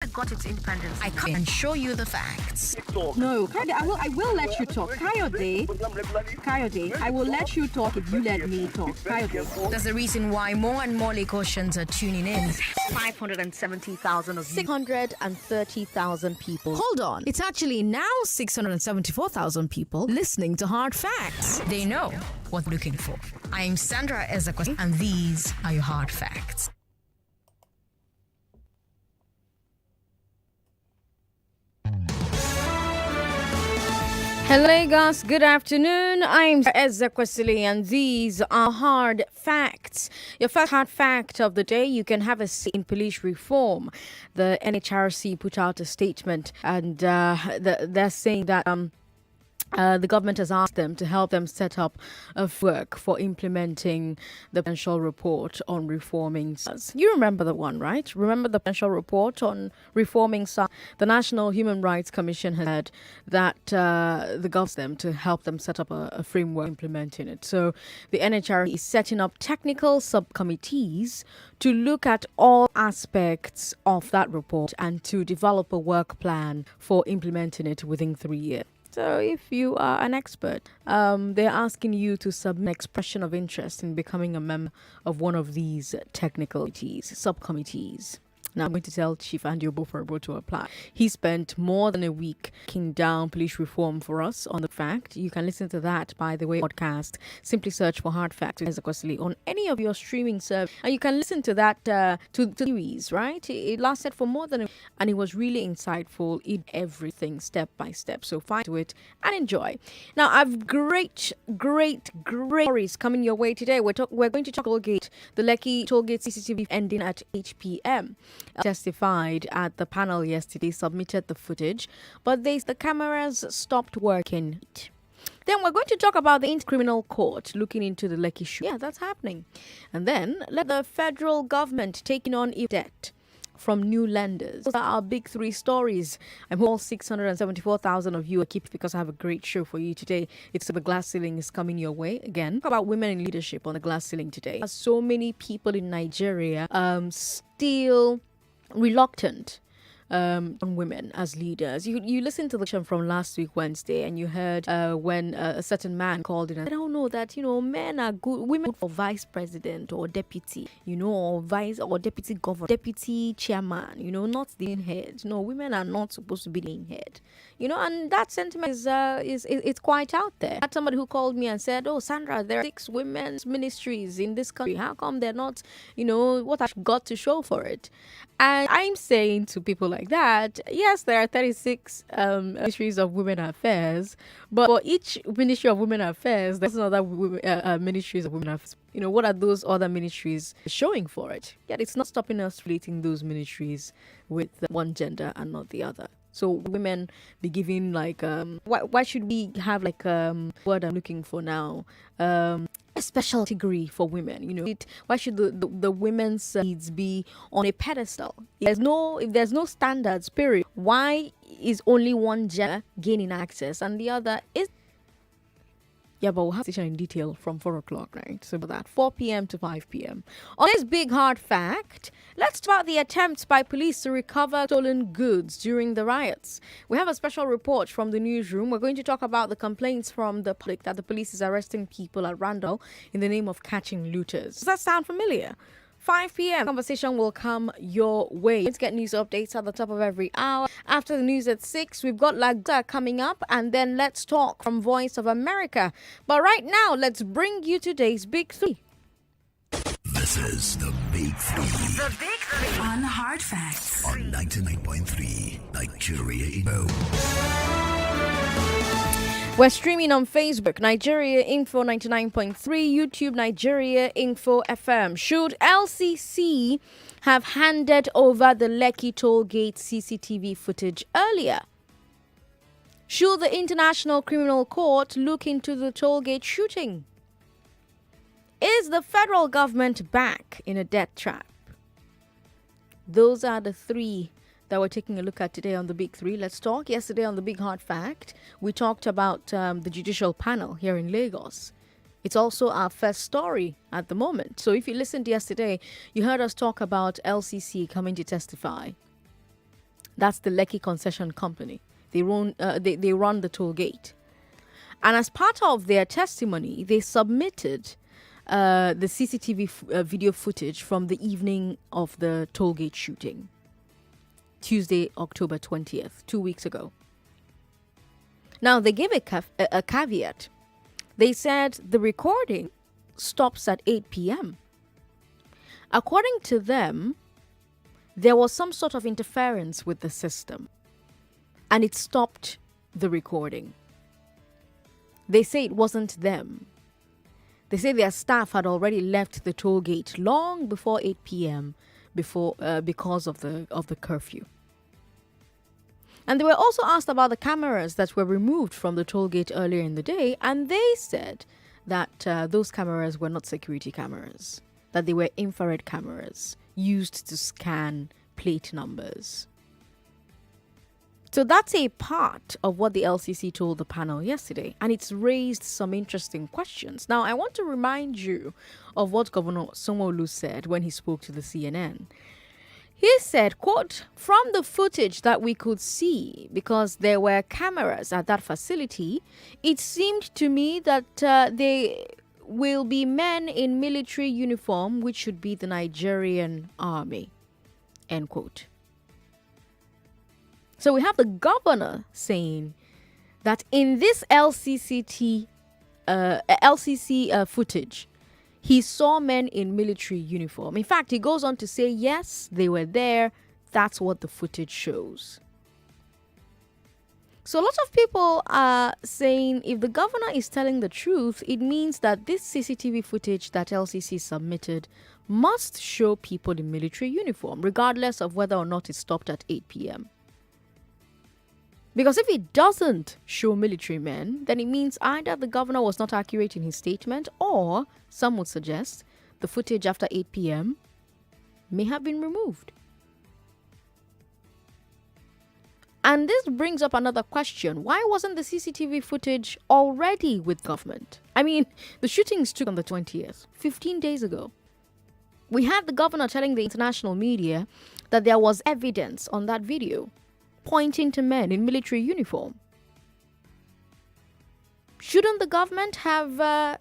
Ghana got its independence, I can show you the facts. No, Kayode, I will let you talk. Kayode, I will let you talk if you let me talk. Kayode. That's the reason why more and more Lagosians are tuning in. 570,000 of 630,000 people. Hold on. It's actually now 674,000 people listening to Hard Facts. They know what they're looking for. I'm Sandra Ezekwesili, and these are your Hard Facts. Hello, Lagos. Good afternoon. I'm Ezekwesili, and these are Hard Facts. Your first hard fact of the day: you can have a say in police reform. The NHRC put out a statement, and they're saying that the government has asked them to help them set up a work for implementing the potential report on reforming SARS. You remember the one, right? Remember the potential report on reforming SARS? The National Human Rights Commission has said that the government asked them to help them set up a framework implementing it. So the NHRC is setting up technical subcommittees to look at all aspects of that report and to develop a work plan for implementing it within 3 years. So if you are an expert, they're asking you to submit an expression of interest in becoming a member of one of these technical subcommittees. Now, I'm going to tell Chief Andy Oboforbo to apply. He spent more than a week breaking down police reform for us on the fact. You can listen to that, by the way, podcast. Simply search for Hard Facts with Ezekwesili on any of your streaming services. And you can listen to that to the series, right? It lasted for more than a week, and it was really insightful in everything, step by step. So find to it and enjoy. Now, I've great stories coming your way today. We're going to talk Tollgate, the Lekki Tollgate CCTV ending at 8 p.m. Testified at the panel yesterday, submitted the footage, but the cameras stopped working. Then we're going to talk about the criminal court looking into the Lekki Shooting. Yeah, that's happening. And then let the federal government taking on debt from new lenders. Those are our big three stories. I'm all 674,000 of you are keeping because I have a great show for you today. It's the glass ceiling is coming your way again. Talk about women in leadership on the glass ceiling today. So many people in Nigeria still reluctant on women as leaders. You listened to the show from last week Wednesday, and you heard when a certain man called in. I don't know that men are good, women for vice president or deputy, or vice or deputy governor, deputy chairman, not the head. No, women are not supposed to be the head. And that sentiment is it's quite out there. I had somebody who called me and said, "Oh, Sandra, there are 6 women's ministries in this country. How come they're not, what I've got to show for it?" And I'm saying to people like that, yes, there are 36 ministries of women affairs, but for each ministry of women affairs, there's another ministries of women affairs. What are those other ministries showing for it? Yet it's not stopping us relating those ministries with one gender and not the other. So women be given why should we have what I'm looking for now? A special category for women. Why should the women's needs be on a pedestal? If there's no standards, period, why is only one gender gaining access and the other is? Yeah, but we'll have to in detail from 4 o'clock, right? So that 4 p.m. to 5 p.m. On this big hard fact, let's talk about the attempts by police to recover stolen goods during the riots. We have a special report from the newsroom. We're going to talk about the complaints from the public that the police is arresting people at random in the name of catching looters. Does that sound familiar? 5 p.m. Conversation will come your way. Let's get news updates at the top of every hour. After the news at 6, we've got Lagda coming up, and then let's talk from Voice of America. But right now, let's bring you today's Big 3. This is the Big 3. The Big 3 on Hard Facts on 99.3 Nigeria Info. We're streaming on Facebook, Nigeria Info 99.3, YouTube, Nigeria Info FM. Should LCC have handed over the Lekki Tollgate CCTV footage earlier? Should the International Criminal Court look into the Tollgate shooting? Is the federal government back in a debt trap? Those are the 3 that we're taking a look at today on the Big 3. Let's talk. Yesterday on the Big Hard Fact, we talked about the judicial panel here in Lagos. It's also our first story at the moment. So if you listened yesterday, you heard us talk about LCC coming to testify. That's the Lekki Concession Company. They run the toll gate. And as part of their testimony, they submitted the CCTV video footage from the evening of the toll gate shooting, Tuesday, October 20th, 2 weeks ago. Now, they gave a caveat. They said the recording stops at 8 p.m. According to them, there was some sort of interference with the system, and it stopped the recording. They say it wasn't them. They say their staff had already left the toll gate long before 8 p.m. Because of the curfew. And they were also asked about the cameras that were removed from the toll gate earlier in the day, and they said that those cameras were not security cameras, that they were infrared cameras used to scan plate numbers. So that's a part of what the LCC told the panel yesterday, and it's raised some interesting questions. Now, I want to remind you of what Governor Sanwo-Olu said when he spoke to the CNN. He said, quote, "From the footage that we could see, because there were cameras at that facility, it seemed to me that they will be men in military uniform, which should be the Nigerian army," end quote. So we have the governor saying that in this LCC footage, he saw men in military uniform. In fact, he goes on to say, yes, they were there. That's what the footage shows. So a lot of people are saying if the governor is telling the truth, it means that this CCTV footage that LCC submitted must show people in military uniform, regardless of whether or not it stopped at 8 p.m. Because if it doesn't show military men, then it means either the governor was not accurate in his statement, or some would suggest the footage after 8 p.m. may have been removed. And this brings up another question. Why wasn't the CCTV footage already with government? I mean, the shootings took on the 20th, 15 days ago. We had the governor telling the international media that there was evidence on that video pointing to men in military uniform. Shouldn't the government have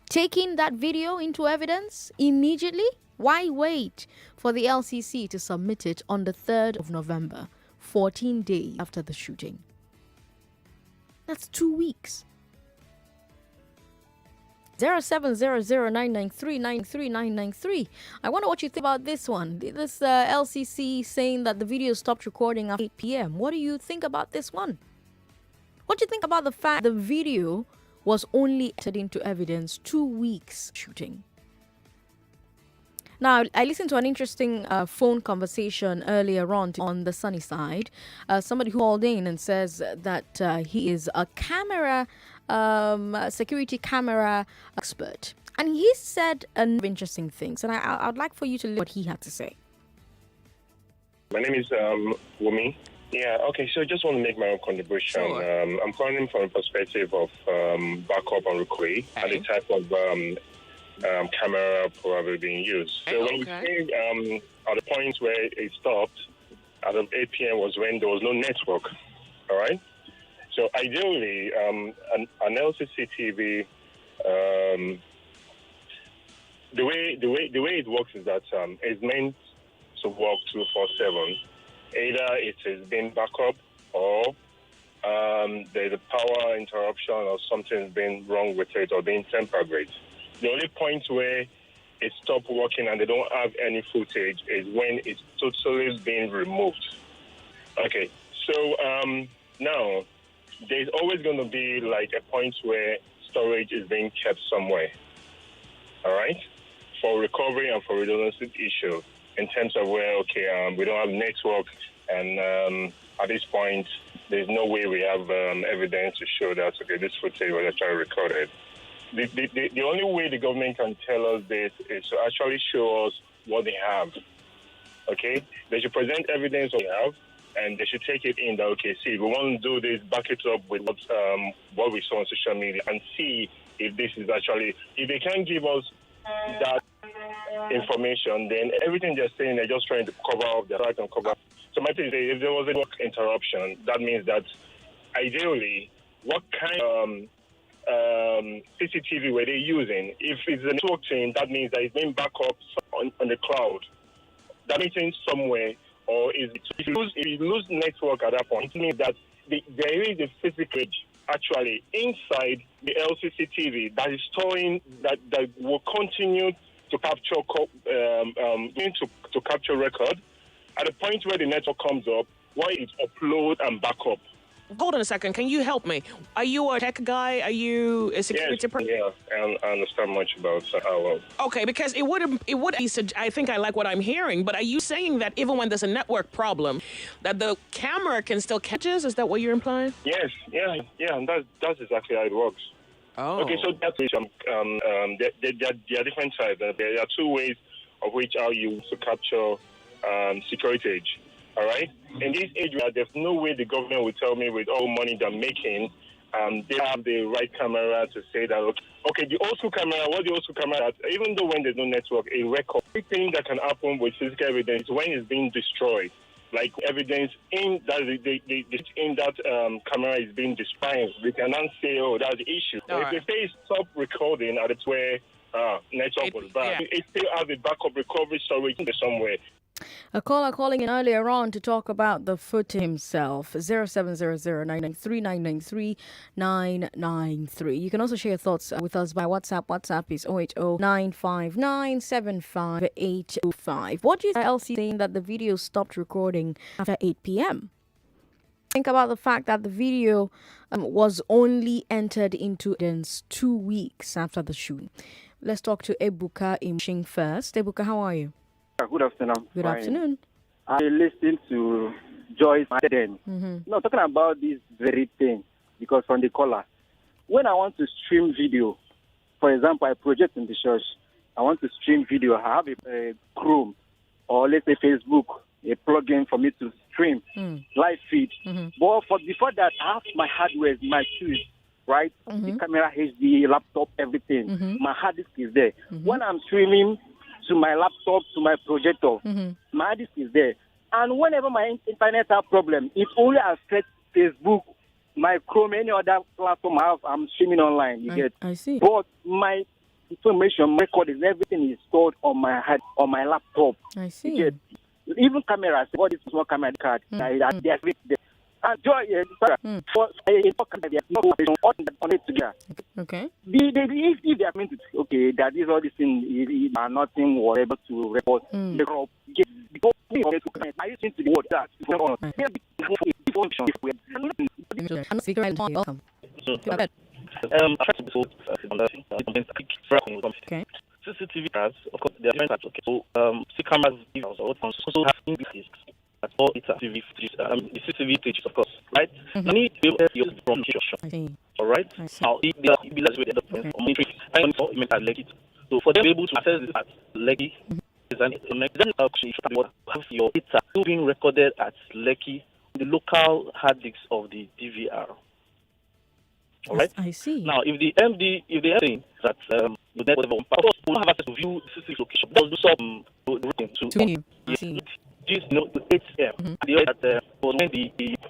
taken that video into evidence immediately? Why wait for the LCC to submit it on the 3rd of November, 14 days after the shooting? That's 2 weeks. 0700-993-93993. I wonder what you think about this one. This LCC saying that the video stopped recording at 8 p.m. What do you think about this one? What do you think about the fact the video was only entered into evidence 2 weeks shooting? Now, I listened to an interesting phone conversation earlier on the sunny side. Somebody who called in and says that he is a security camera expert. And he said a number of interesting things. And I'd like for you to listen what he had to say. My name is Wumi. Yeah, okay, so I just want to make my own contribution. Sure. I'm calling from a perspective of backup and recovery and the type of camera probably being used. So when we came at the point where it stopped, at 8 p.m. was when there was no network, all right? So ideally, an LCCTV, the way it works is that it's meant to work 24/7. Either it is being backup or there's a power interruption or something's been wrong with it or being tampered with. The only point where it stopped working and they don't have any footage is when it's totally being removed. Okay, so now there's always going to be like a point where storage is being kept somewhere, all right, for recovery and for redundancy issue in terms of where, okay, we don't have network and at this point there's no way we have evidence to show that, okay, this footage was actually recorded. The only way the government can tell us this is to actually show us what they have, okay? They should present evidence of what they have, and they should take it in that, okay, see, we want to do this, back it up with what we saw on social media and see if this is actually, if they can't give us that information, then everything they're saying, they're just trying to cover up the fact and cover up. So my thing is, if there was a network interruption, that means that ideally, what kind of CCTV were they using? If it's a network thing, that means that it's being back up on the cloud. That means somewhere, or if you lose network at that point, it means that there is a physical actually inside the LCCTV that is storing that will continue to capture to capture record at the point where the network comes up, why it's upload and backup. Hold on a second. Can you help me? Are you a tech guy? Are you a security person? Yeah, I understand much about our. Okay, because it would be. I think I like what I'm hearing. But are you saying that even when there's a network problem, that the camera can still catch us? Is that what you're implying? Yes, yeah. That's exactly how it works. Oh. Okay, so that's there are different types. There are two ways of which how you use to capture security age. All right? In this age, there's no way the government will tell me with all money they're making, they have the right camera to say that, okay, the old school camera, what the old school camera, even though when there's no network, a record, everything that can happen with physical evidence when it's being destroyed, like evidence in that camera is being destroyed, we cannot say, oh, that's the issue. If they say stop recording at it's where network was bad, it still has a backup recovery storage somewhere. A caller calling in earlier on to talk about the footer himself. 0700-993-993. You can also share your thoughts with us by WhatsApp. WhatsApp is 080-959-75805. What do you think LC saying that the video stopped recording after 8 p.m.? Think about the fact that the video was only entered into evidence 2 weeks after the shooting. Let's talk to Ebuka Imshing first. Ebuka, how are you? Good afternoon. Good afternoon. I listened to Joyce then. No, talking about this very thing, because from the caller, when I want to stream video, for example, I project in the church, I want to stream video, I have a Chrome or let's say Facebook, a plugin for me to stream live feed. But before that, I have my hardware, my tools, right? The camera, HD, laptop, everything. My hard disk is there. When I'm streaming to my laptop, to my projector, my hard disk is there. And whenever my internet has problem, it only affects Facebook, my Chrome, any other platform I'm streaming online. I see. But my information, recording, everything is stored on my laptop. I see. Even cameras, what is small camera card? They are Joy, for on it together. Okay. If they are meant to, okay, that is all this thing are nothing whatever to report. I used to the word that. I'm speaking right now. Welcome. Okay. CCTV cameras, of course, there are different types. Okay, so see cameras also have indices. That's all it's CCTV footage, of course, right? You need to be able to use from situation. All right? Now, if they are with the point of monitoring, at Lekki. So for them to be able to access this at Lekki, then you have your data being recorded at Lekki, the local hard disks of the DVR. All right? I see. Now, if the MD saying that the network, of course, will not have access to view CCTV location, that will do some to this, 8 a.m. The other that was when the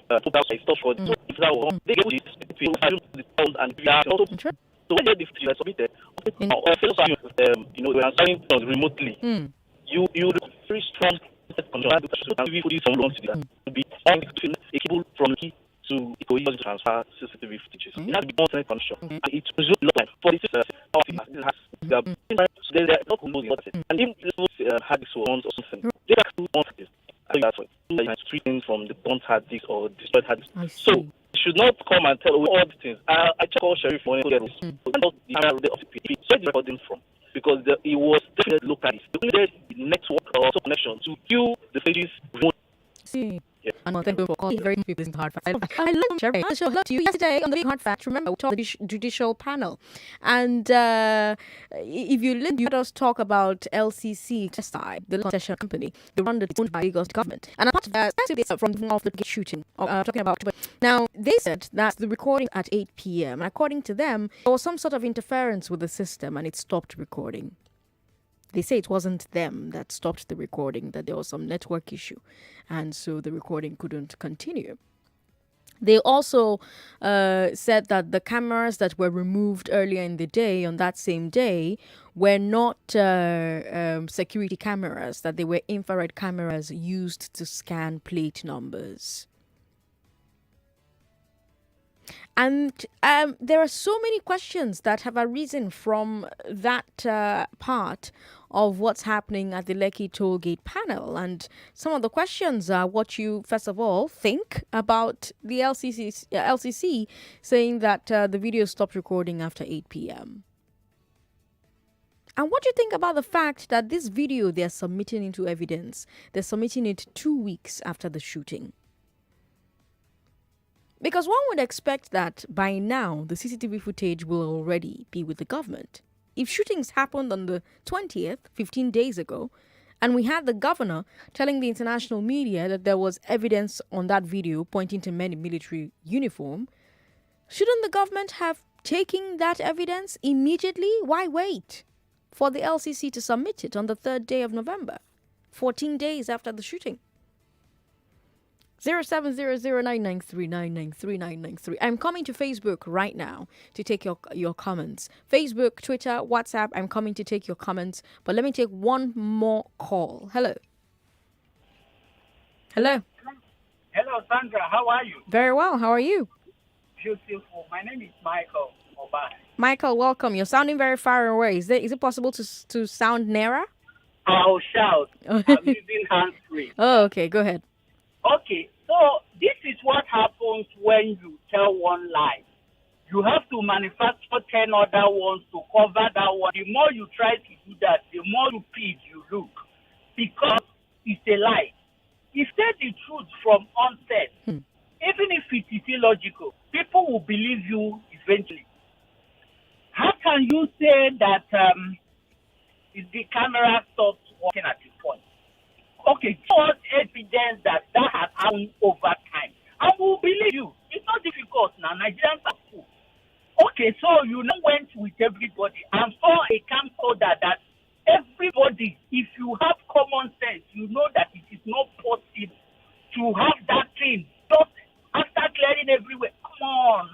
total stopped for the they gave this between the sound and the also. So when they submitted, we're answering remotely. You very strong control CCTV footage from long to be able from key to to transfer CCTV footages. It has to be one condition. It was a lot for this they're not composing and even hard disk ones or something. They actually want this. Three things from the burnt hard disk or destroyed hard disk. So you should not come and tell all these things. I check all Sheriff when I get the camera of the PP. So the recording from because it was definitely locally. They needed the network or also connection to view the pages remote. See. Yeah. And thank you for calling. Very people listen to Hard Facts. I love sharing. I showed to you yesterday on the Hard Facts. Remember, we talked about the judicial panel. And if you let us talk about LCC, the concession company, they run the owned by Lagos government. And a part of that is from the Lekki Shooting. Talking about. Now, they said that the recording at 8 p.m. And according to them, there was some sort of interference with the system and it stopped recording. They say it wasn't them that stopped the recording, that there was some network issue, and so the recording couldn't continue. They also said that the cameras that were removed earlier in the day, on that same day, were not security cameras, that they were infrared cameras used to scan plate numbers. And there are so many questions that have arisen from that part of what's happening at the Lekki Tollgate panel. And some of the questions are what you, first of all, think about the LCC saying that the video stopped recording after 8 p.m. And what do you think about the fact that this video they're submitting into evidence, they're submitting it 2 weeks after the shooting? Because one would expect that by now the CCTV footage will already be with the government. If shootings happened on the 20th, 15 days ago, and we had the governor telling the international media that there was evidence on that video pointing to men in military uniform, shouldn't the government have taken that evidence immediately? Why wait for the LCC to submit it on the 3rd day of November, 14 days after the shooting? 0700993993. I'm coming to Facebook right now to take your comments. Facebook, Twitter, WhatsApp, I'm coming to take your comments. But let me take one more call. Hello. Hello. Hello, Sandra. How are you? Very well. How are you? Beautiful. My name is Michael Oba. Michael, welcome. You're sounding very far away. Is it possible to sound nearer? I'll shout. I'm using hands-free. Oh, okay. Go ahead. Okay, so this is what happens when you tell one lie. You have to manufacture 10 other ones to cover that one. The more you try to do that, the more stupid you look, because it's a lie. If you say the truth from onset, even if it is illogical, people will believe you eventually. How can you say that the camera stopped working at this point? Okay, what evidence that has happened over time? I will believe you. It's not difficult now. Nigerians are full. Okay, so you now went with everybody and saw a camcorder that everybody, if you have common sense, you know that it is not possible to have that thing just after clearing everywhere. Come on.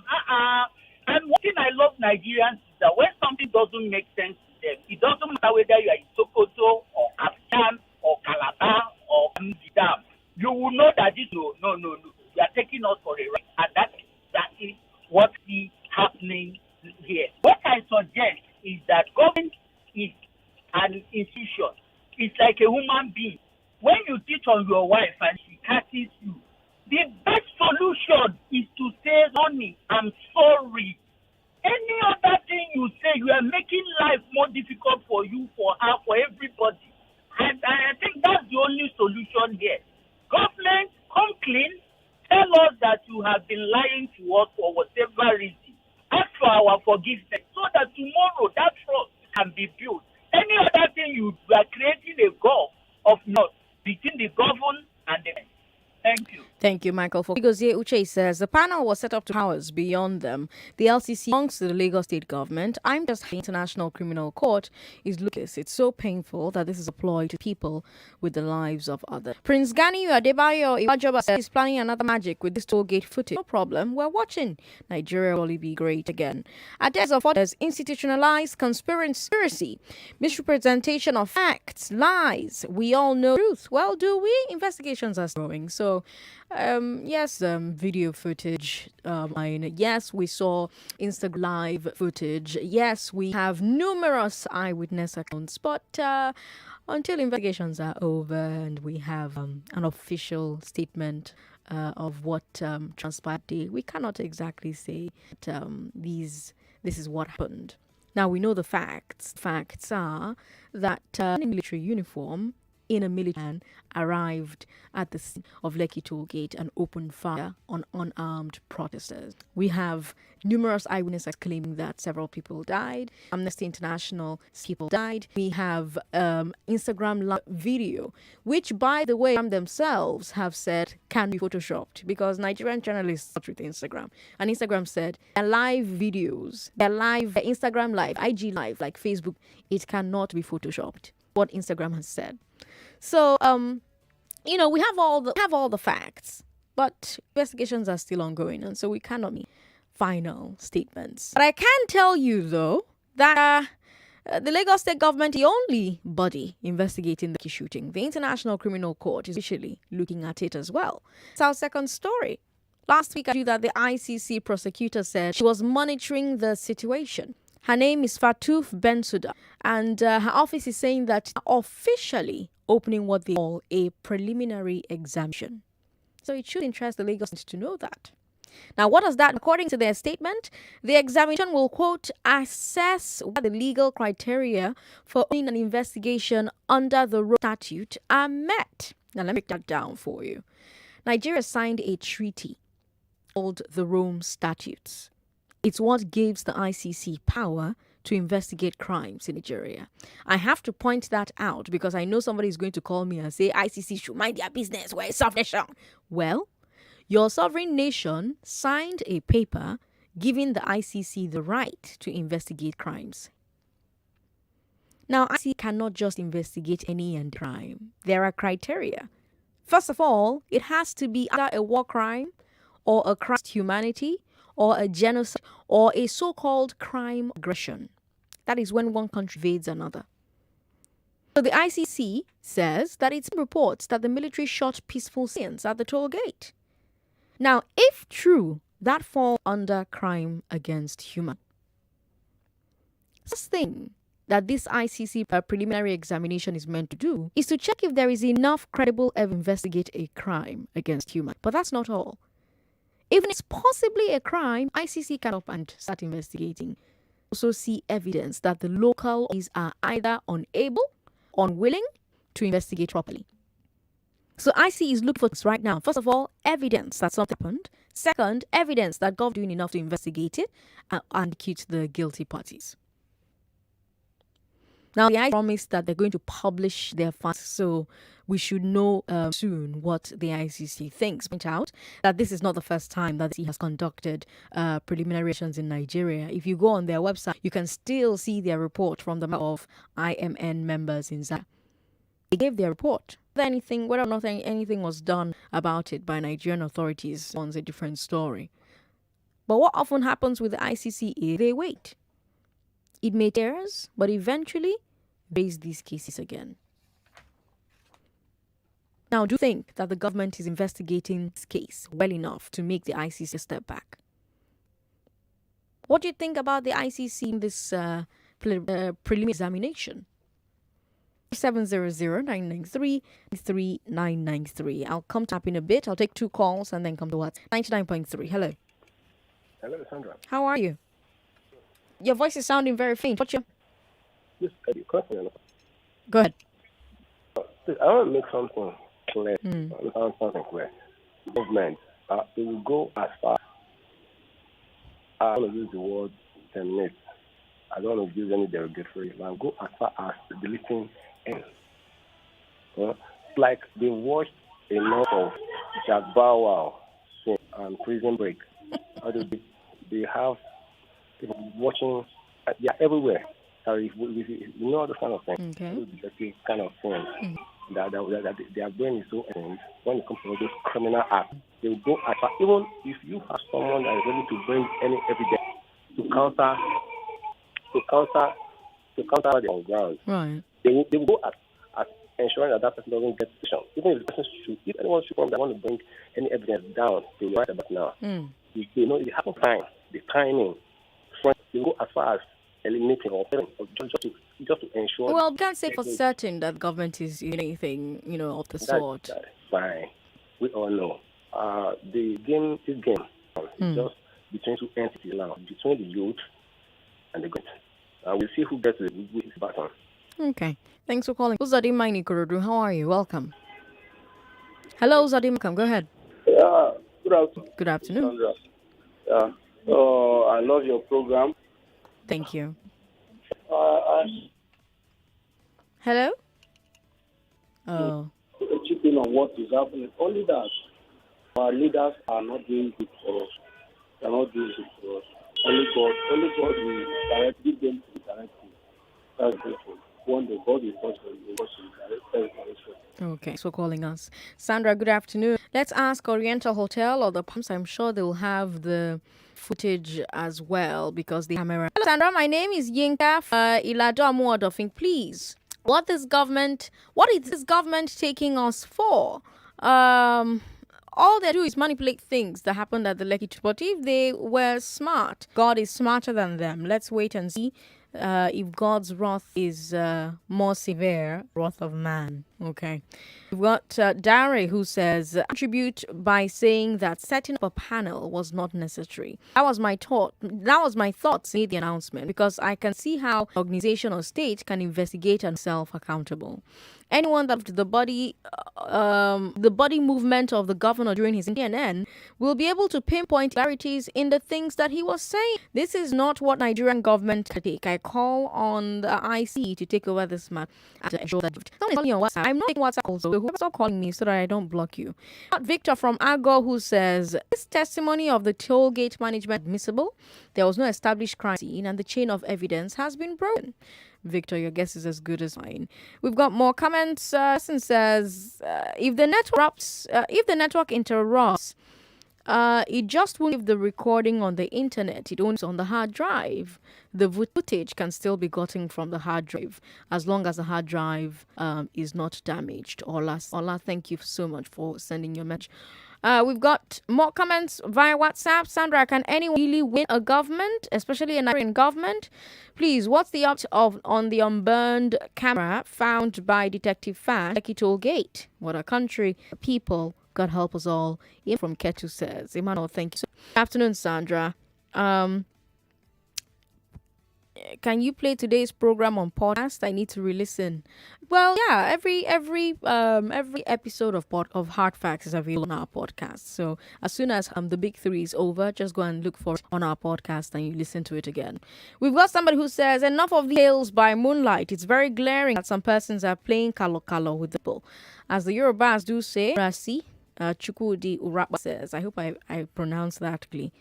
And one thing I love Nigerians is that when something doesn't make sense to them, it doesn't matter whether you are in Sokoto or Afghan or Calabar or Amsterdam, you will know that this no. You are taking us for a ride, and that's exactly what is happening here. What I suggest is that government is an institution. It's like a human being. When you cheat on your wife and she catches you, the best solution is to say, honey, I'm sorry. Any other thing you say, you are making life more difficult for you, for her, for everybody. And I think that's the only solution here. Government, come clean. Tell us that you have been lying to us for whatever reason. Ask for our forgiveness so that tomorrow that trust can be built. Any other thing you are creating a gulf of not between the government and the men. Thank you. Thank you, Michael. For Igozie Uche says the panel was set up to powers beyond them. The LCC belongs to the Lagos State government. I'm just the International Criminal Court is looking at this. It's so painful that this is applied to people with the lives of others. Prince Ganiyu Adebayo Iwajoba says he's planning another magic with this tollgate footage. No problem. We're watching. Nigeria will be great again. Ades of others institutionalized conspiracy, misrepresentation of facts, lies. We all know truth. Well, do we? Investigations are growing. So yes, video footage. Yes, we saw Instagram live footage. Yes, we have numerous eyewitness accounts. But until investigations are over and we have an official statement of what transpired, we cannot exactly say that this is what happened. Now we know the facts. Facts are that in a military uniform, in a military van, arrived at the scene of Lekki Tollgate and opened fire on unarmed protesters. We have numerous eyewitnesses claiming that several people died. Amnesty International people died. We have Instagram live video, which, by the way, themselves have said can be photoshopped because Nigerian journalists talked with Instagram. And Instagram said their live videos, their Instagram live, IG live, like Facebook, it cannot be photoshopped. what Instagram has said. So, we have all the facts, but investigations are still ongoing, and so we cannot make final statements. But I can tell you, though, that the Lagos State government is the only body investigating the Lekki shooting. The International Criminal Court is officially looking at it as well. It's our second story. Last week, I knew that the ICC prosecutor said she was monitoring the situation. Her name is Fatouf Bensouda, and her office is saying that officially opening what they call a preliminary examination. So it should interest the Lagos to know that. Now, what does that, according to their statement, the examination will, quote, assess whether the legal criteria for opening an investigation under the Rome Statute are met. Now, let me break that down for you. Nigeria signed a treaty called the Rome Statutes. It's what gives the ICC power to investigate crimes in Nigeria. I have to point that out because I know somebody is going to call me and say ICC should mind their business. We're a sovereign nation. Well, your sovereign nation signed a paper giving the ICC the right to investigate crimes. Now, ICC cannot just investigate any crime. There are criteria. First of all, it has to be either a war crime or a crime against humanity or a genocide or a so-called crime aggression. That is when one country invades another. So the ICC says that it reports that the military shot peaceful citizens at the toll gate. Now, if true, that falls under crime against humanity. The first thing that this ICC preliminary examination is meant to do is to check if there is enough credible evidence to investigate a crime against humanity. But that's not all. Even if it's possibly a crime, ICC can up and start investigating. Also see evidence that the local authorities are either unable, unwilling to investigate properly. So ICC is looking for this right now. First of all, evidence that something happened. Second, evidence that government doing enough to investigate it and accuse the guilty parties. Now, the ICC promised that they're going to publish their findings, so we should know soon what the ICC thinks. Point out that this is not the first time that the ICC has conducted preliminary actions in Nigeria. If you go on their website, you can still see their report from the of IMN members in Zaire. They gave their report. Whether or not anything was done about it by Nigerian authorities is a different story. But what often happens with the ICC is they wait. It may take years, but eventually raise these cases again. Now, do you think that the government is investigating this case well enough to make the ICC step back? What do you think about the ICC in this preliminary examination? 700-993-3993. I'll come tap in a bit. I'll take two calls and then come to what? 99.3. Hello. Hello, Sandra. How are you? Your voice is sounding very faint. What's your... Yes, question. Go ahead. I want to make something clear. Something clear. Government, they will go as far. I want to use the word terminate. I don't want to use any derogatory. I'll go as far as deleting ends. Like they watched enough of Jack Bow Wow and Prison Break. They have people watching. They are everywhere. You know the kind of thing. Okay. Kind of thing. That their brain is so end when it comes to those criminal acts. They will go as far. Even if you have someone that is ready to bring any evidence to counter the on ground. Right. They will go at ensuring that person doesn't get decision. Even if the person if anyone should come that want to bring any evidence down, they will right about now. You know, it happens time, the timing. They go as far as eliminating or just to ensure. Well, we can't say for certain that the government is doing anything, of the sort. That is fine. We all know. This game is just between two entities now, between the youth and the government. We'll see who gets the baton. Okay. Thanks for calling. Uzadima in Ikorodu, how are you? Welcome. Hello, Uzadima. Go ahead. Yeah. Good afternoon. Good afternoon. Sandra. Yeah. Oh, I love your program. Thank you. Hello? Oh. Chipping on what is happening. Only that our leaders are not doing good for us. They are not doing good for us. Only God will give them to the directive. That's beautiful. one day God will touch them. He will touch them. Okay, so calling us. Sandra, good afternoon. Let's ask Oriental Hotel or the Palms. I'm sure they'll have the footage as well because the camera. Hello, Sandra. My name is Yinka Ilado Amuadofing. Please, what is this government taking us for? All they do is manipulate things that happened at the Lekki. But if they were smart, God is smarter than them. Let's wait and see if God's wrath is more severe, wrath of man. Okay. We've got Dare who says, attribute by saying that setting up a panel was not necessary. That was my thought. That was my thoughts in the announcement because I can see how an organization or state can investigate and self-accountable. Anyone that the body movement of the governor during his CNN will be able to pinpoint clarities in the things that he was saying. This is not what Nigerian government can take. I call on the IC to take over this matter. Someone on WhatsApp. I'm not taking WhatsApp also. Whoever's not calling me so that I don't block you. Victor from Agor who says, this testimony of the tollgate management admissible. There was no established crime scene and the chain of evidence has been broken. Victor, your guess is as good as mine. We've got more comments. Person says, if the network interrupts, it just won't give the recording on the internet. It owns on the hard drive. The footage can still be gotten from the hard drive as long as the hard drive is not damaged. Ola, thank you so much for sending your message. We've got more comments via WhatsApp. Sandra, can anyone really win a government, especially a Nigerian government? Please, what's the update on the unburned camera found by Detective Fash, Lekki Tollgate? What a country, people, God help us all. Ian from Ketu says, Emmanuel, thank you. Good afternoon, Sandra. Can you play today's program on podcast? I need to re-listen. Well, yeah, every episode of Hard Facts is available on our podcast. So as soon as the big three is over, just go and look for it on our podcast and you listen to it again. We've got somebody who says, enough of the tales by moonlight. It's very glaring that some persons are playing kalo with the people. As the Yorubas do say, Rasi. Chukwudi Urapa says, I hope I pronounced that correctly.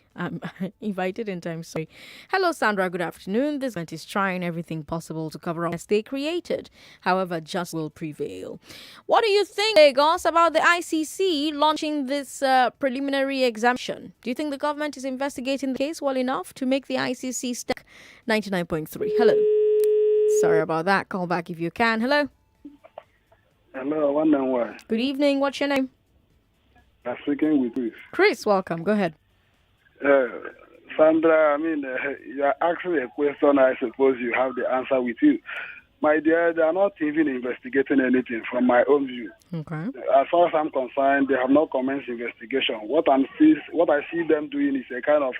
If I didn't, I'm sorry. Hello, Sandra. Good afternoon. This event is trying everything possible to cover up as they created. However, just will prevail. What do you think, Lagos, about the ICC launching this preliminary examination? Do you think the government is investigating the case well enough to make the ICC stack 99.3? Hello. Sorry about that. Call back if you can. Hello. Hello, one and one. Good evening. What's your name? I'm speaking with Chris. Chris, welcome. Go ahead. Sandra, you're asking a question. I suppose you have the answer with you. My dear, they are not even investigating anything from my own view. Okay. As far as I'm concerned, they have not commenced investigation. What I see them doing is a kind of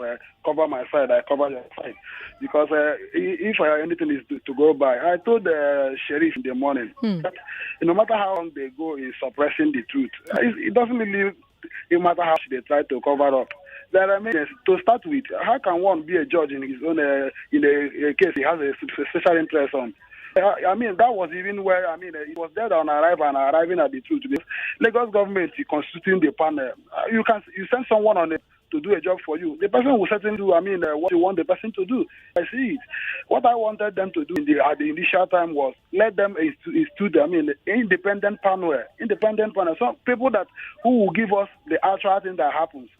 cover my side, I cover your side. Because if anything is to go by, I told the sheriff in the morning that no matter how long they go in suppressing the truth, it doesn't really matter how they try to cover up. There are many. To start with, how can one be a judge in his own in a case he has a special interest on? That was even where, it was there on arriving at the truth. Lagos government is constituting the panel. You send someone on it to do a job for you. The person will certainly do, what you want the person to do. I see it. What I wanted them to do at the initial time was let them institute, independent panel. Some people who will give us the actual thing that happens.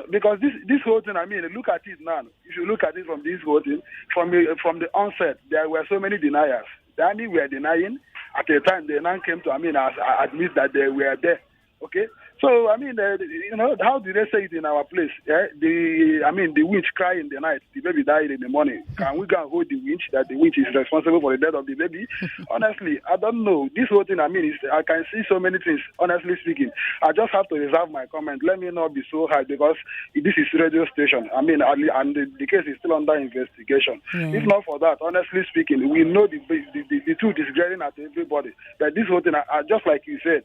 Because this whole thing, look at it now. If you look at it from this whole thing, from the onset, there were so many deniers. They were denying. At the time, they now came to, admit that they were there. Okay? So, how do they say it in our place? Yeah? The winch cry in the night, the baby died in the morning. Can we go and hold the winch, that the winch is responsible for the death of the baby? Honestly, I don't know. This whole thing, I can see so many things, honestly speaking. I just have to reserve my comment. Let me not be so high because this is radio station. And the case is still under investigation. If not for that, honestly speaking, we know the truth is glaring at everybody. That this whole thing, just like you said,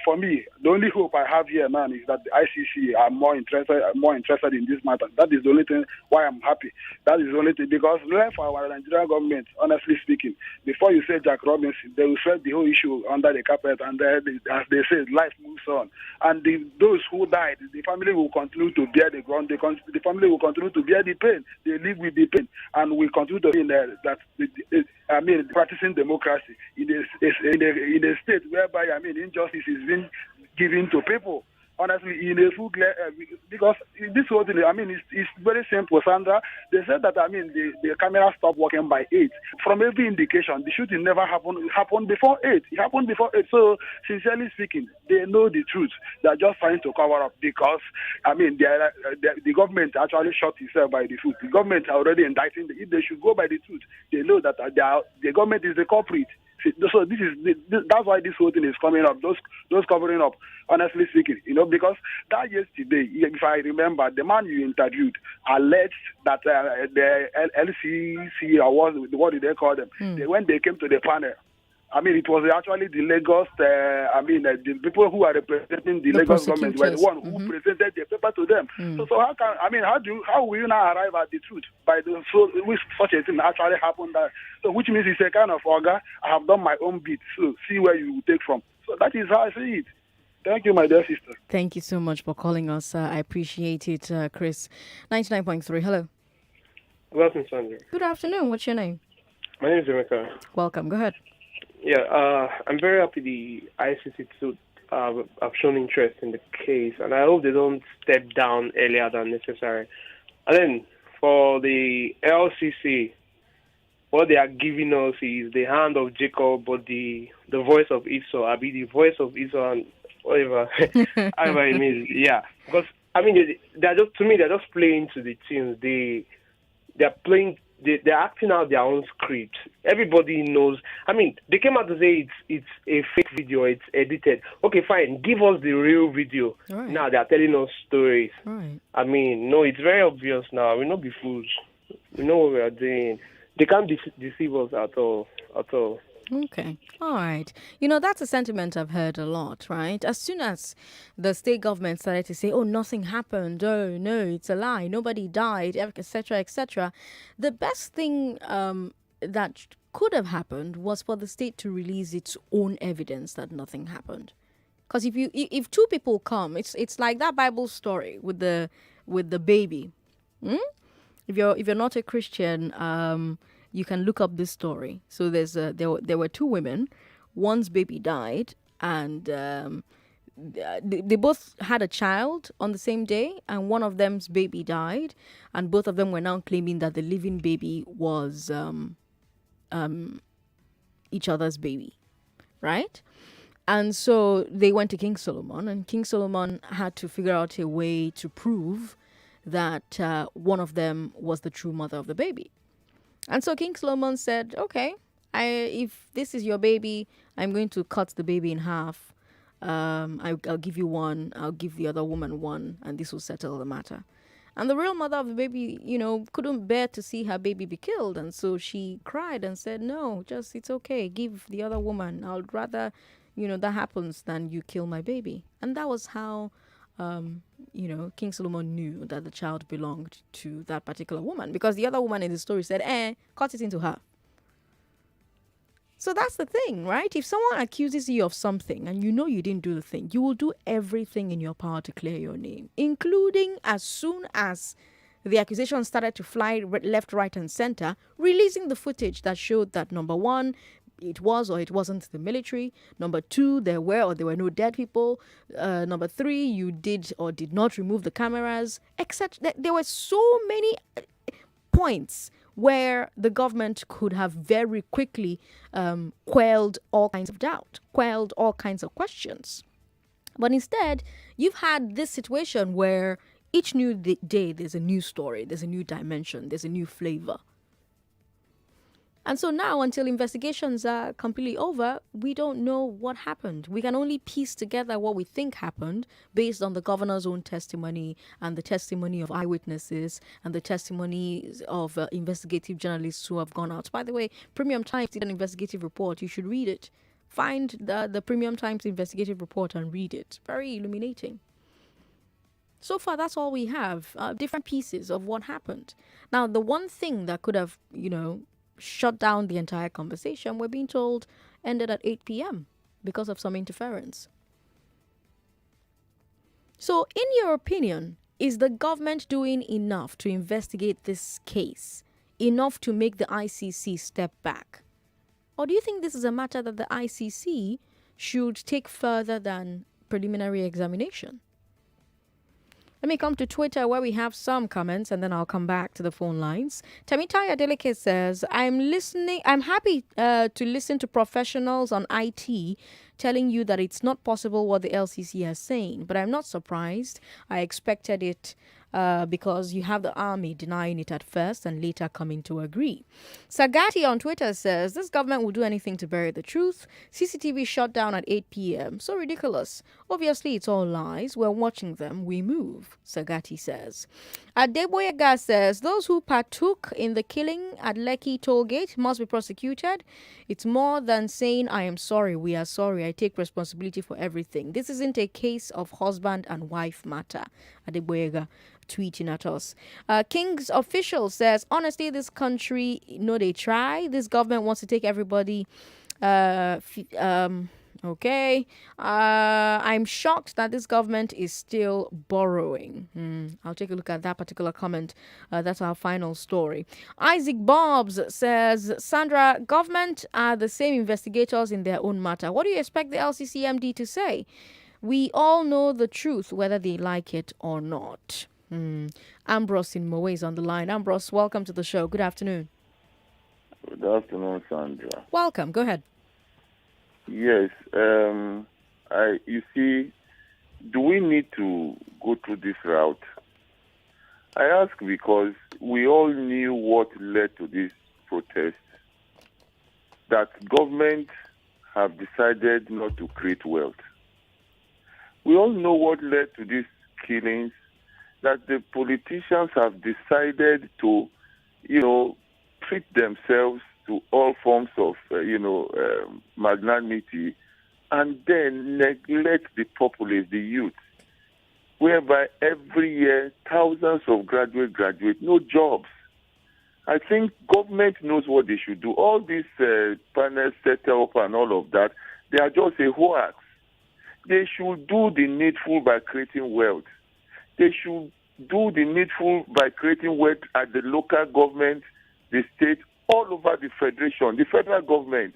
for me, the only hope I have here now is that the ICC are more interested in this matter. That is the only thing why I'm happy. That is the only thing, because for our Nigerian government, honestly speaking, before you say Jack Robinson, they will sweep the whole issue under the carpet, and as they say, life moves on. And those who died, the family will continue to bear the ground. The family will continue to bear the pain. They live with the pain, and we continue to feel that practicing democracy in a state whereby, injustice is being given to people. Honestly, in a full because this whole thing, it's very simple, Sandra. They said that, the camera stopped working by 8. From every indication, the shooting never happened before 8. It happened before 8. So, sincerely speaking, they know the truth. They're just trying to cover up because, the government actually shot itself by the foot. The government are already indicting. If they should go by the truth, they know that the government is the culprit. So that's why this whole thing is coming up. Those covering up, honestly speaking, because that yesterday, if I remember, the man you interviewed alleged that the LCC or what did they call them? When they came to the panel, it was actually the Lagos, the people who are representing the Lagos government were the one who presented the paper to them. So how will you now arrive at the truth by which such a thing actually happened? So which means it's a kind of order. I have done my own bit. So see where you will take from. So that is how I see it. Thank you, my dear sister. Thank you so much for calling us. I appreciate it, Chris. 99.3. Hello. Good afternoon, Sandra. Good afternoon. What's your name? My name is Emeka. Welcome. Go ahead. Yeah, I'm very happy the ICC have shown interest in the case, and I hope they don't step down earlier than necessary. And then for the LCC, what they are giving us is the hand of Jacob, but the voice of Esau. I mean, the voice of Esau and whatever, however it means. Yeah, because they're just playing to the tunes. They're playing. They're acting out their own script. Everybody knows. They came out to say it's a fake video, it's edited. Okay, fine. Give us the real video. Right. Now they're telling us stories. Right. No, it's very obvious now. We'll not be fools. We know what we are doing. They can't deceive us at all. Okay. All right. That's a sentiment I've heard a lot, right? As soon as the state government started to say, oh, nothing happened. Oh, no, it's a lie. Nobody died, etc., etc. The best thing that could have happened was for the state to release its own evidence that nothing happened. Because if two people come, it's like that Bible story with the baby. If you're not a Christian, you can look up this story. So there were two women. One's baby died, and they both had a child on the same day, and one of them's baby died, and both of them were now claiming that the living baby was each other's baby, right? And so they went to King Solomon, and King Solomon had to figure out a way to prove that one of them was the true mother of the baby. And so King Solomon said, okay, if this is your baby, I'm going to cut the baby in half. I'll give you one, I'll give the other woman one, and this will settle the matter. And the real mother of the baby, couldn't bear to see her baby be killed. And so she cried and said, no, it's okay. Give the other woman. I'd rather, that happens than you kill my baby. And that was how King Solomon knew that the child belonged to that particular woman, because the other woman in the story said, cut it into half. So that's the thing, right? If someone accuses you of something and you didn't do the thing, you will do everything in your power to clear your name, including as soon as the accusation started to fly left, right, and center, releasing the footage that showed that, number one, it was or it wasn't the military. Number two, there were no dead people. Number three, you did or did not remove the cameras, etc. There were so many points where the government could have very quickly quelled all kinds of doubt, quelled all kinds of questions. But instead, you've had this situation where each new day there's a new story, there's a new dimension, there's a new flavor. And so now, until investigations are completely over, we don't know what happened. We can only piece together what we think happened based on the governor's own testimony and the testimony of eyewitnesses and the testimonies of investigative journalists who have gone out. By the way, Premium Times did an investigative report. You should read it. Find the Premium Times investigative report and read it. Very illuminating. So far, that's all we have. Different pieces of what happened. Now, the one thing that could have, shut down the entire conversation, we're being told, ended at 8 p.m. because of some interference. So, in your opinion, is the government doing enough to investigate this case? Enough to make the ICC step back? Or do you think this is a matter that the ICC should take further than preliminary examination? Let me come to Twitter where we have some comments and then I'll come back to the phone lines. Tamitaya Adeleke says, I'm happy to listen to professionals on IT telling you that it's not possible what the LCC has saying, but I'm not surprised. I expected it because you have the army denying it at first and later coming to agree. Sagati on Twitter says, this government will do anything to bury the truth. CCTV shut down at 8 p.m. So ridiculous. Obviously, it's all lies. We're watching them. We move, Sagati says. Adeboyega says, those who partook in the killing at Lekki Tollgate must be prosecuted. It's more than saying, I am sorry, we are sorry, I take responsibility for everything. This isn't a case of husband and wife matter. Adeboyega tweeting at us. King's official says, honestly, this country, they try. This government wants to take everybody. Okay. I'm shocked that this government is still borrowing. I'll take a look at that particular comment. That's our final story. Isaac Bobs says, Sandra, government are the same investigators in their own matter. What do you expect the LCCMD to say? We all know the truth, whether they like it or not. Ambrose in Moe is on the line. Ambrose, welcome to the show. Good afternoon. Good afternoon, Sandra. Welcome. Go ahead. Yes. You see, do we need to go through this route? I ask because we all knew what led to this protest. That government have decided not to create wealth. We all know what led to these killings, that the politicians have decided to, treat themselves to all forms of, magnanimity, and then neglect the populace, the youth, whereby every year thousands of graduate, no jobs. I think government knows what they should do. All these panels set up and all of that, they are just a hoax. They should do the needful by creating wealth. They should do the needful by creating wealth at the local government, the state, all over the federation, the federal government.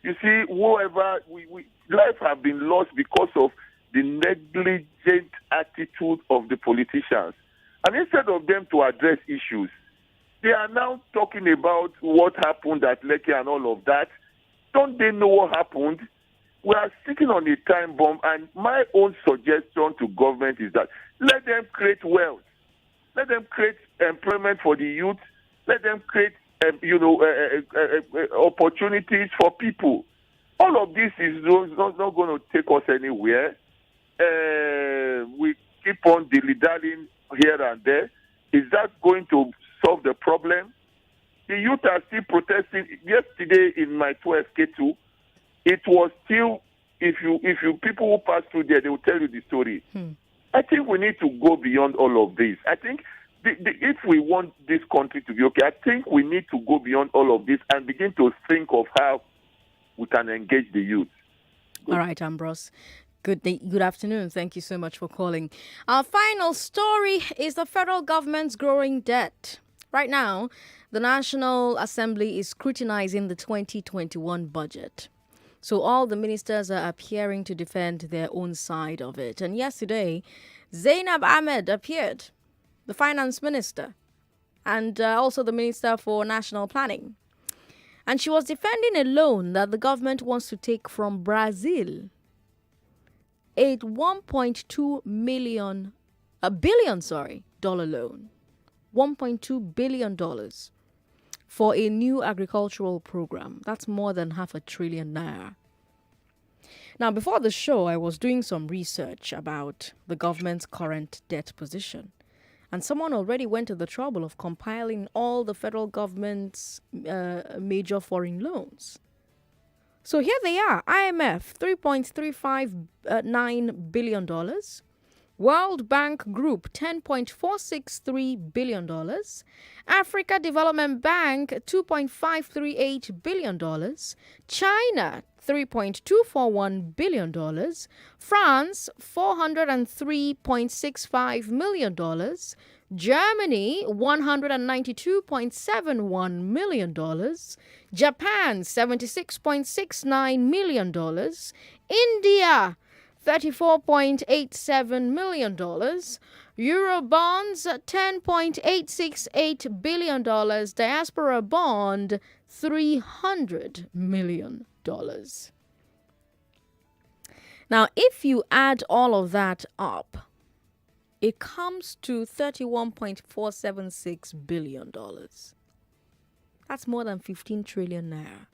You see, whoever, life have been lost because of the negligent attitude of the politicians. And instead of them to address issues, they are now talking about what happened at Lekki and all of that. Don't they know what happened? We are sitting on a time bomb, and my own suggestion to government is that let them create wealth. Let them create employment for the youth. Let them create, opportunities for people. All of this is not going to take us anywhere. We keep on dilly-dallying here and there. Is that going to solve the problem? The youth are still protesting. Yesterday in my 12K2, it was still, if you people who pass through there, they will tell you the story. I think we need to go beyond all of this. I think if we want this country to be okay, I think we need to go beyond all of this and begin to think of how we can engage the youth. All right, Ambrose. Good afternoon. Thank you so much for calling. Our final story is the federal government's growing debt. Right now, the National Assembly is scrutinizing the 2021 budget. So all the ministers are appearing to defend their own side of it. And yesterday, Zainab Ahmed appeared, the finance minister, and also the minister for national planning. And she was defending a loan that the government wants to take from Brazil. A $1.2 billion dollar loan. $1.2 billion for a new agricultural program. That's more than $500 billion naira. Now, before the show, I was doing some research about the government's current debt position. And someone already went to the trouble of compiling all the federal government's major foreign loans. So here they are. IMF, $3.359 billion. World Bank Group, $10.463 billion. Africa Development Bank, $2.538 billion. China, $3.241 billion. France, $403.65 million. Germany, $192.71 million. Japan, $76.69 million. India, $34.87 million. Eurobonds, $10.868 billion. Diaspora bond, $300 million. Now, if you add all of that up, it comes to $31.476 billion. That's more than 15 trillion naira.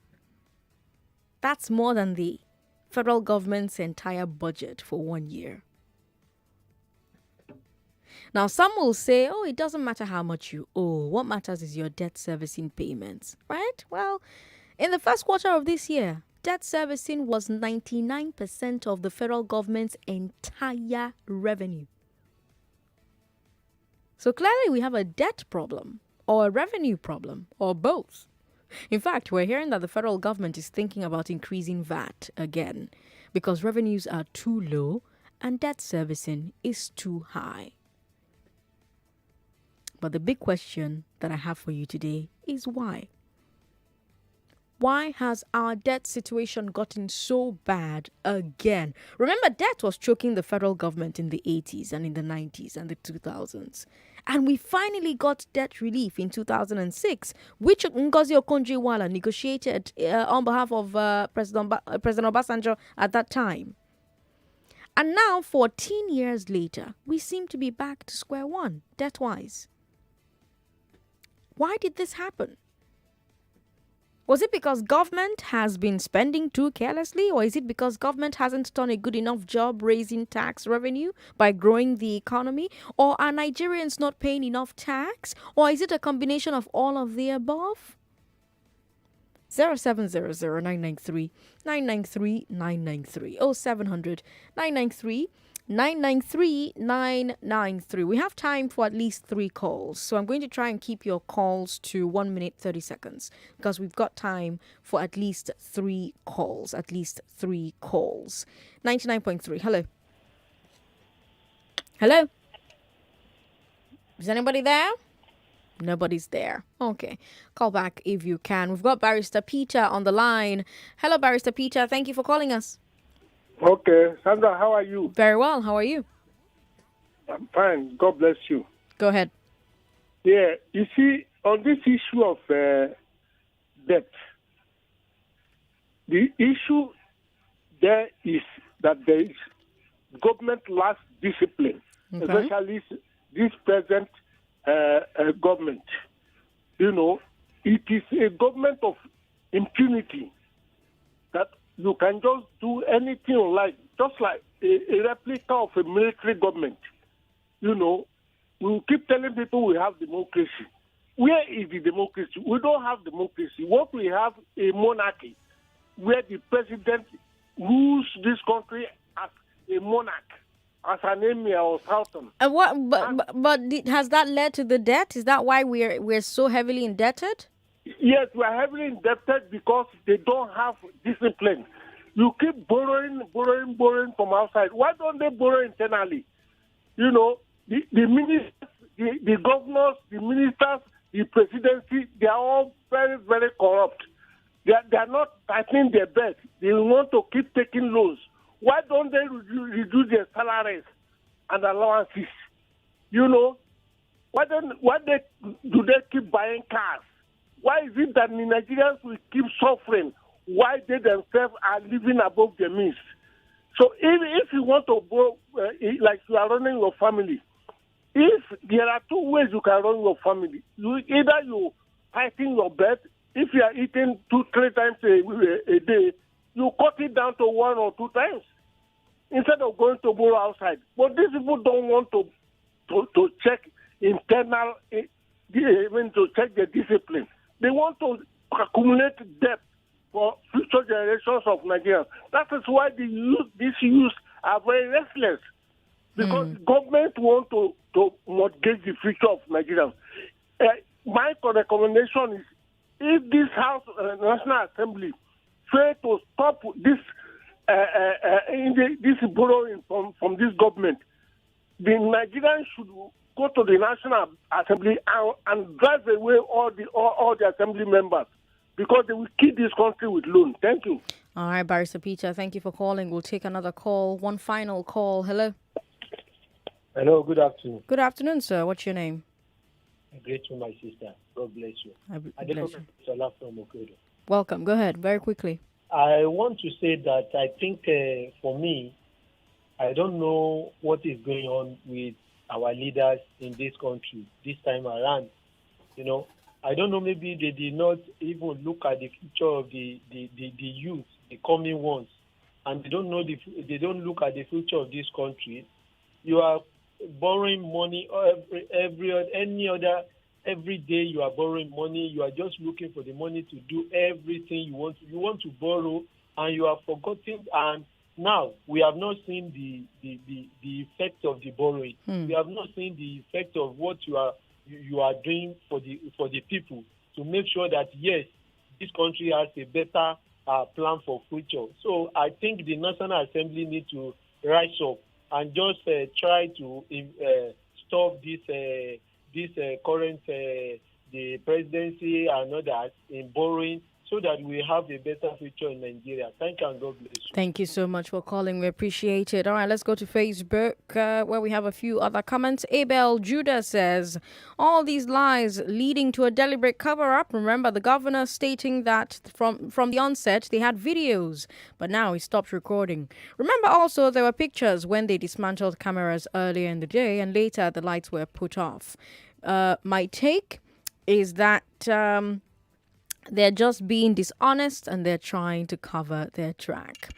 That's more than the federal government's entire budget for 1 year. Now, some will say, oh, it doesn't matter how much you owe. What matters is your debt servicing payments, right? Well, in the first quarter of this year, debt servicing was 99% of the federal government's entire revenue. So clearly we have a debt problem or a revenue problem or both. In fact, we're hearing that the federal government is thinking about increasing VAT again because revenues are too low and debt servicing is too high. But the big question that I have for you today is why? Why has our debt situation gotten so bad again? Remember, debt was choking the federal government in the 80s and in the 90s and the 2000s. And we finally got debt relief in 2006, which Ngozi Okonjo-Iweala negotiated on behalf of President Obasanjo at that time. And now, 14 years later, we seem to be back to square one, debt-wise. Why did this happen? Was it because government has been spending too carelessly, or is it because government hasn't done a good enough job raising tax revenue by growing the economy, or are Nigerians not paying enough tax, or is it a combination of all of the above? 0700-993-993-993 0700-993-993. 993-993. We have time for at least 3 calls. So I'm going to try and keep your calls to 1 minute 30 seconds because we've got time for at least 3 calls. 99.3. Hello. Hello. Is anybody there? Nobody's there. Okay. Call back if you can. We've got Barrister Peter on the line. Hello, Barrister Peter. Thank you for calling us. Okay. Sandra, how are you? Very well. How are you? I'm fine. God bless you. Go ahead. Yeah. You see, on this issue of debt, the issue there is that there is government lacks discipline, especially this present government. You know, it is a government of impunity that you can just do anything like, just like a replica of a military government. You know, we keep telling people we have democracy. Where is the democracy? We don't have democracy. What we have a monarchy where the president rules this country as a monarch, as an emir or sultan. But has that led to the debt? Is that why we're so heavily indebted? Yes, we are heavily indebted because they don't have discipline. You keep borrowing from outside. Why don't they borrow internally? You know, the ministers, the governors, the ministers, the presidency, they are all very, very corrupt. They are not tightening their belt. They want to keep taking loans. Why don't they reduce their salaries and allowances? You know, why do they keep buying cars? Why is it that the Nigerians will keep suffering? Why they themselves are living above their means? So if you want to go, like you are running your family, if there are 2 ways you can run your family, either you tighten your bed. If you are eating 2-3 times a day, you cut it down to 1 or 2 times instead of going to borrow outside. But these people don't want to check internal, to check their discipline. They want to accumulate debt for future generations of Nigerians. That is why these youth are very restless, because government want to mortgage the future of Nigerians. My recommendation is, if this House, National Assembly, fail to stop this this borrowing from this government, the Nigerians should go to the National Assembly and drive away all the assembly members because they will keep this country with loan. Thank you. All right, Barrister Peter, thank you for calling. We'll take another call. One final call. Hello. Hello, good afternoon. Good afternoon, sir. What's your name? Great to my sister. God bless you. I bless you. Sola from Okedo. Welcome. Go ahead, very quickly. I want to say that I think for me, I don't know what is going on with our leaders in this country this time around. You know, I don't know, maybe they did not even look at the future of the youth, the coming ones, and they don't look at the future of this country. You are borrowing money every day. You are borrowing money. You are just looking for the money to do everything you want. You want to borrow, and you have forgotten. And now we have not seen the effect of the borrowing. We have not seen the effect of what you are doing for the people to make sure that yes, this country has a better plan for future. So I think the National Assembly need to rise up and just try to stop this current the presidency and others in borrowing, so that we have a better future in Nigeria. Thank you and God bless you. Thank you so much for calling. We appreciate it. All right, let's go to Facebook where we have a few other comments. Abel Judah says, all these lies leading to a deliberate cover-up. Remember the governor stating that from the onset they had videos, but now he stopped recording. Remember also there were pictures when they dismantled cameras earlier in the day and later the lights were put off. My take is that they're just being dishonest and they're trying to cover their track.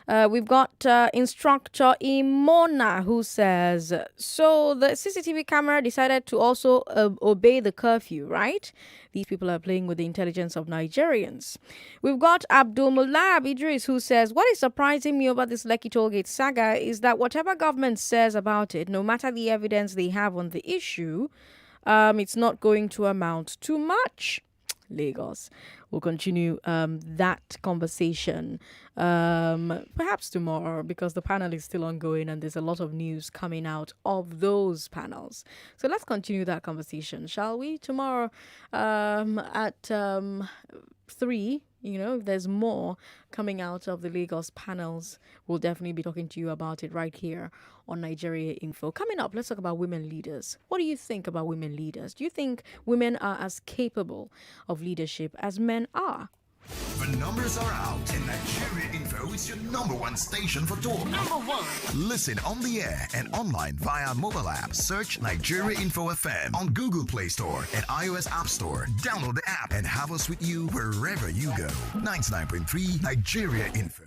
We've got instructor Imona who says, so the CCTV camera decided to also obey the curfew, right? These people are playing with the intelligence of Nigerians. We've got Abdul Mulab Idris who says, what is surprising me about this Lekki Tollgate saga is that whatever government says about it, no matter the evidence they have on the issue, it's not going to amount to much. Lagos. We'll continue that conversation perhaps tomorrow, because the panel is still ongoing and there's a lot of news coming out of those panels. So let's continue that conversation, shall we? Tomorrow at 3, if there's more coming out of the Lagos panels, we'll definitely be talking to you about it right here on Nigeria Info. Coming up, let's talk about women leaders. What do you think about women leaders? Do you think women are as capable of leadership as men are? The numbers are out, and Nigeria Info is your #1 station for talk. #1. Listen on the air and online via mobile app. Search Nigeria Info FM on Google Play Store and iOS App Store. Download the app and have us with you wherever you go. 99.3 Nigeria Info.